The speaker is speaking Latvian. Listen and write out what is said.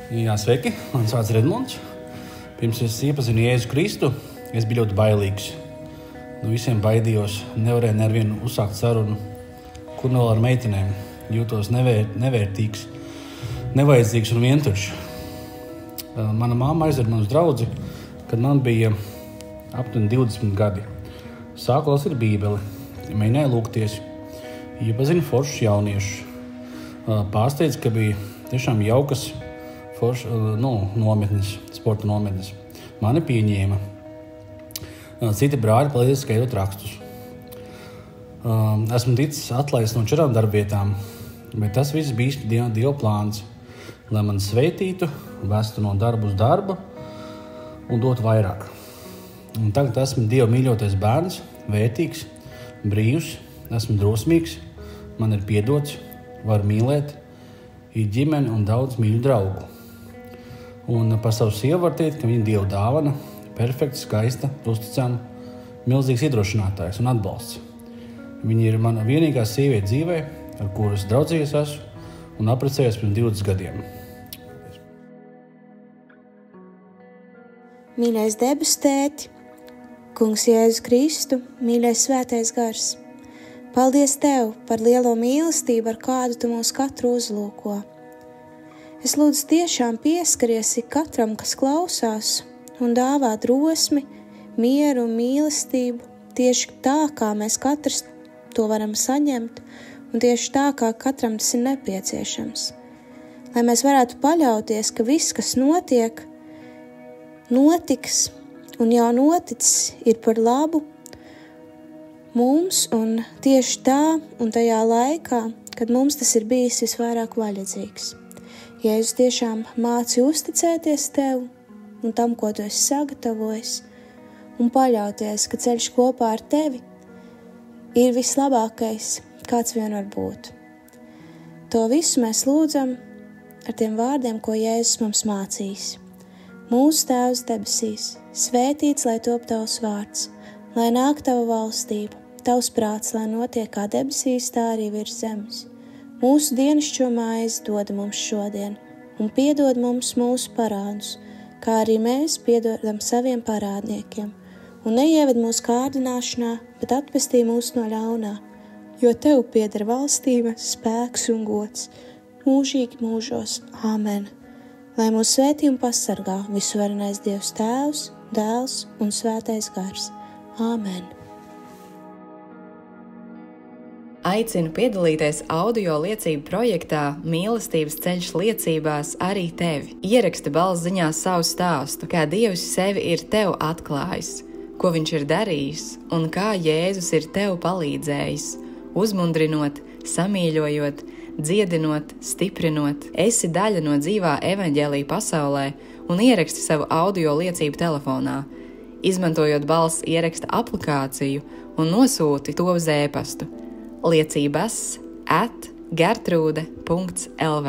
Jā, sveiki, mans vārds Redmonds. Pirms es iepazinu Jēzu Kristu, es biju ļoti bailīgs. No visiem baidījos, nevarēju nevienu uzsākt sarunu, kur no ar meitenēm. Jūtos nevērtīgs, nevajadzīgs un vientuļš. Mana mamma aizveda man uz draudzi, kad man bija aptuveni 20 gadi. Sāku lasīt Bībeli, mēģināju lūgties, iepazinu foršus jauniešus. Pārsteidz, ka bija tiešām jaukas nometnes, sporta nometnes. Mani pieņēma. Citi brāļi palīdz skaidrot rakstus. Esmu ticis atlaists no 4 darbvietām, bet tas viss bija Dieva plāns, lai man sveitītu, vestu no darba uz darbu un dotu vairāk. Un tagad esmu Dieva mīļotais bērns, vērtīgs, brīvs, esmu drosmīgs, man ir piedots, varu mīlēt, ir ģimene un daudz mīļu draugu. Un par savu sievu var teikt, ka viņa Dieva dāvana, perfekta, skaista, uzticama, milzīgs iedrošinātājs un atbalsts. Viņa ir mana vienīgā sieviete dzīvē, ar kuru es draudzējies esmu un apprecējos pirms 20 gadiem. Mīļais debesu Tēti, Kungs Jēzus Kristu, mīļais svētais gars, paldies Tev par lielo mīlestību, ar kādu Tu mūs katru uzlūko. Es lūdzu tiešām pieskaries katram, kas klausās, un dāvā drosmi, mieru un mīlestību, tieši tā, kā mēs katrs to varam saņemt, un tieši tā, kā katram tas ir nepieciešams. Lai mēs varētu paļauties, ka viss, kas notiek, notiks un jau noticis, ir par labu mums, un tieši tā un tajā laikā, kad mums tas ir bijis visvairāk vajadzīgs. Jēzus tiešām māci uzticēties Tev un tam, ko Tu esi sagatavojis, un paļauties, ka ceļš kopā ar Tevi ir vislabākais, kāds vien var būt. To visu mēs lūdzam ar tiem vārdiem, ko Jēzus mums mācīs. Mūsu Tēvs debesīs, svētīts, lai top Tavs vārds, lai nāk Tava valstība, Tavs prāts, lai notiek kā debesīs, tā arī virs zemes. Mūsu dienascho maizi dod mums šodien, un piedod mums mūsu parādus, kā arī mēs piedodam saviem parādniekiem. Un neieved mūsu kārdināšanā, bet atpestī mūs no ļaunā, jo Tev pieder valstība, spēks un gods, mūžīgi mūžos. Āmen. Lai mūs svētī un pasargā visuvarenais Dievs Tēvs, Dēls un Svētais Gars. Āmen. Aicinu piedalīties audio liecību projektā Mīlestības ceļš liecībās arī tevi. Ieraksti balss ziņā savu stāstu, kā Dievs sevi ir tev atklājis, ko Viņš ir darījis un kā Jēzus ir tev palīdzējis, uzmundrinot, samīļojot, dziedinot, stiprinot. Esi daļa no dzīvā evaņģēlija pasaulē un ieraksti savu audio liecību telefonā, izmantojot balss ieraksta aplikāciju un nosūti to uz e-pastu liecības@gertrude.lv